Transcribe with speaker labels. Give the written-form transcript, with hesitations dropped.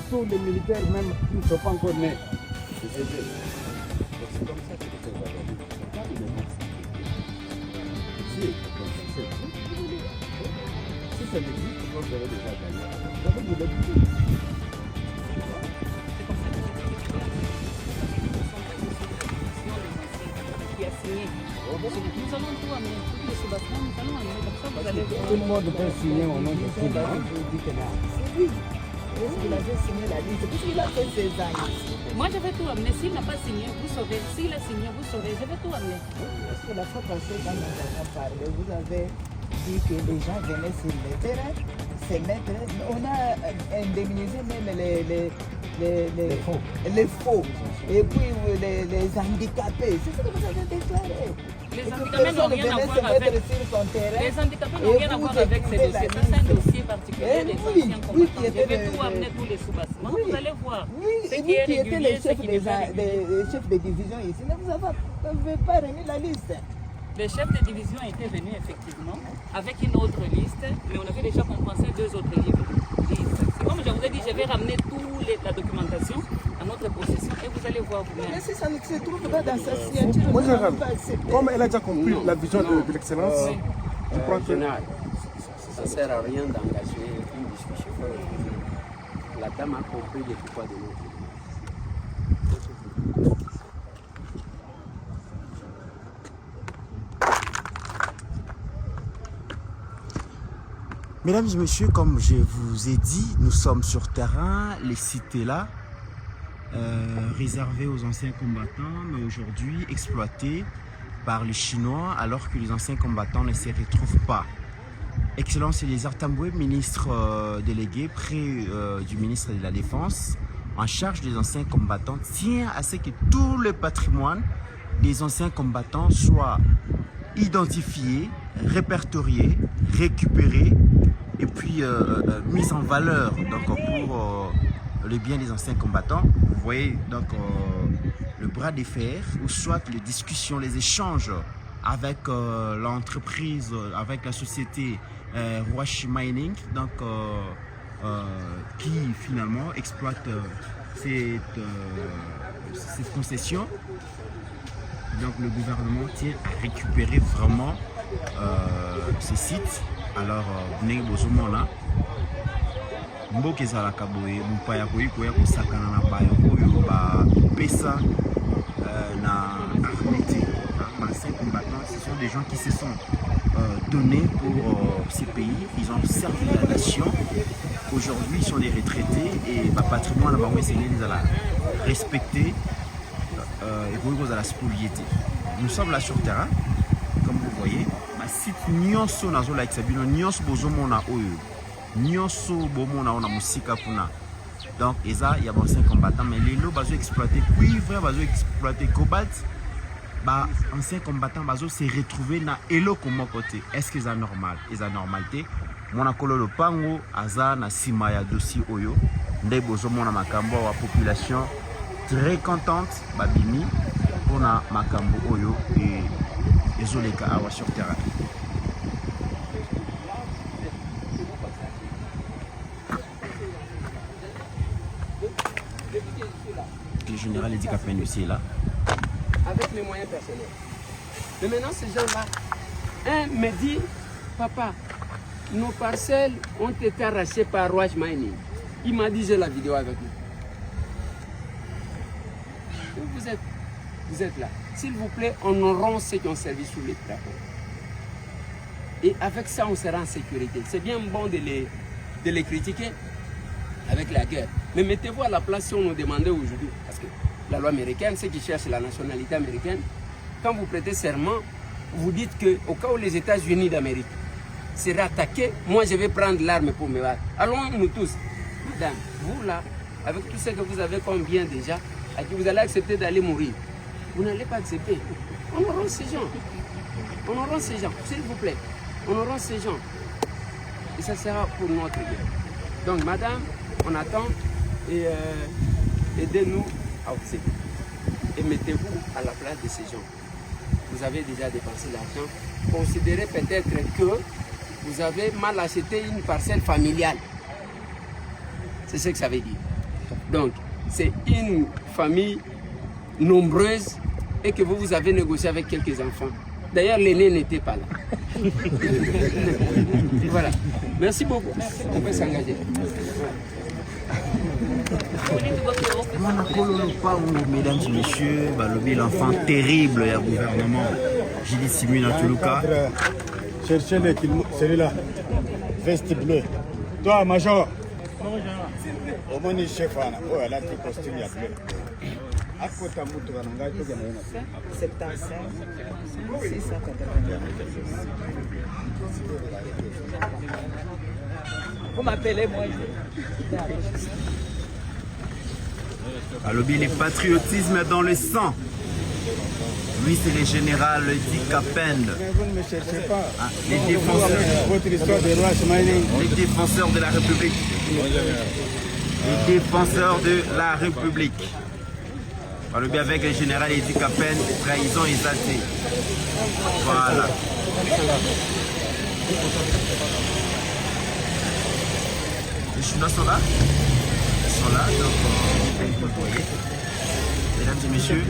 Speaker 1: tous les militaires même qui ne sont pas encore nés. C'est comme ça que les choses vont aller. Regarde les gens. Si ça n'existe, vous aurez déjà gagné. Vous avez de l'habitude.
Speaker 2: Nous allons tout amener, tous les Sébastien, nous allons amener comme ça, vous allez voir.
Speaker 1: Tout le monde peut signer au nom de tout le monde.
Speaker 3: C'est lui. Il avait signé la liste. Puisqu'il a fait ses années.
Speaker 2: Moi, je vais tout amener. S'il n'a pas signé, vous saurez. S'il a signé, vous saurez. Je vais tout amener.
Speaker 3: Parce que la fois passée, quand nous avons parlé, vous avez dit que les gens venaient sur le terrain, se mettre. On a indemnisé même les faux. Et puis les handicapés. C'est ce que vous avez déclaré.
Speaker 2: Les handicapés n'ont rien à voir avec. Les handicapés n'ont rien à voir avec ces dossiers. Ça, c'est un dossier particulier des anciens combattants. Je vais tout amener tous les sous-bassements. Vous allez voir.
Speaker 3: Oui, et vous qui étiez les chefs de division ici, ne vous avez pas remis la liste.
Speaker 2: Les chefs de division étaient venus effectivement avec une autre liste, mais on avait déjà compensé 2 autres livres. C'est comme je vous ai dit, je vais ramener toute la documentation à notre possession et vous allez voir vous-même.
Speaker 3: Mais si ça ne se trouve pas dans sa signature,
Speaker 4: Moi,
Speaker 3: vous n'avez pas accepté.
Speaker 4: comme elle a déjà compris la vision de l'excellence, je crois que
Speaker 5: ça ne sert à rien d'engager une discussion. La dame a compris le pourquoi de notre vie.
Speaker 6: Mesdames et messieurs, comme je vous ai dit, nous sommes sur terrain, les cités là, réservées aux anciens combattants, mais aujourd'hui exploitées par les Chinois, alors que les anciens combattants ne s'y retrouvent pas. Excellence Eliezer Tambwe, ministre délégué près du ministre de la Défense, en charge des anciens combattants, tient à ce que tout le patrimoine des anciens combattants soit identifié, répertorié, récupéré et puis mise en valeur donc, pour le bien des anciens combattants. Vous voyez donc le bras de fer, ou soit les discussions, les échanges avec l'entreprise, avec la société Ruashi Mining, donc, qui finalement exploite cette concession. Donc le gouvernement tient à récupérer vraiment ces sites. Alors, venez vous montrer. Mboka ezalaka boye mupaya koya kosakana na bayo oyo ba pesa na armée. Anciens combattants, ce sont des gens qui se sont donnés pour ces pays. Ils ont servi la nation. Aujourd'hui, ils sont des retraités et le patrimoine va essayer de la respecter et pour la spoliété. Nous sommes là sur terrain, comme vous voyez. Ma site nyonso nazola exabino nyonso bozomona oyo. Nyonso bomona ona musika kuna. Donc eza il y a anciens combattants mais les lots bazo exploiter cuivre, bazo exploiter cobalt. Bah anciens combattants bazo se retrouver na eloko mokote. Est-ce que c'est normal? Eza normalité. Mona kololo pango aza na sima ya dossier oyo. Nde bozomona makambo wa population très contente babimi pour na makambo oyo et ezoleka awa sur terrain. Le général Edikapen aussi est là.
Speaker 5: Avec les moyens personnels. Mais maintenant, ces gens-là, un me dit, papa, nos parcelles ont été arrachées par Ruashi Mining. Il m'a dit, j'ai la vidéo avec nous. Vous êtes là. S'il vous plaît, honorons ceux qui ont servi sous les drapeaux. Et avec ça, on sera en sécurité. C'est bien bon de les critiquer avec la guerre. Mais mettez-vous à la place si on nous demandait aujourd'hui. Parce que la loi américaine, ceux qui cherchent la nationalité américaine, quand vous prêtez serment, vous dites qu'au cas où les États-Unis d'Amérique seraient attaqués, moi je vais prendre l'arme pour me battre. Allons nous tous. Madame, vous là, avec tout ce que vous avez comme bien déjà, à qui vous allez accepter d'aller mourir. Vous n'allez pas accepter. Honorons ces gens. Honorons ces gens, s'il vous plaît. Honorons ces gens. Et ça sera pour notre bien. Donc, madame, on attend et aidez-nous à observer. Et mettez-vous à la place de ces gens. Vous avez déjà dépensé l'argent. Considérez peut-être que vous avez mal acheté une parcelle familiale. C'est ce que ça veut dire. Donc, c'est une famille nombreuse et que vous avez négocié avec quelques enfants. D'ailleurs, l'aîné n'était pas là. Voilà. Merci beaucoup. On peut s'engager.
Speaker 6: Mesdames et messieurs, l'enfant terrible du gouvernement, Jili Simuna Tuluka.
Speaker 1: Cherchez celui-là, veste bleue. Toi, Major. Au moins, chef, oh, elle a pris costume, il y a bleu. À côté de moi, tu as
Speaker 3: 75, 680. Vous m'appelez moi.
Speaker 6: Alobi, le patriotisme dans le sang. Lui, c'est le général Dick Kapend.
Speaker 1: Vous ne me cherchez pas.
Speaker 6: Ah, les défenseurs de la République. Les défenseurs de la République. Alobi avec le général Dick Kapend, trahison exaltée. Voilà. Les Chinois sont là. Ils sont là, donc vous voyez. Mesdames et messieurs.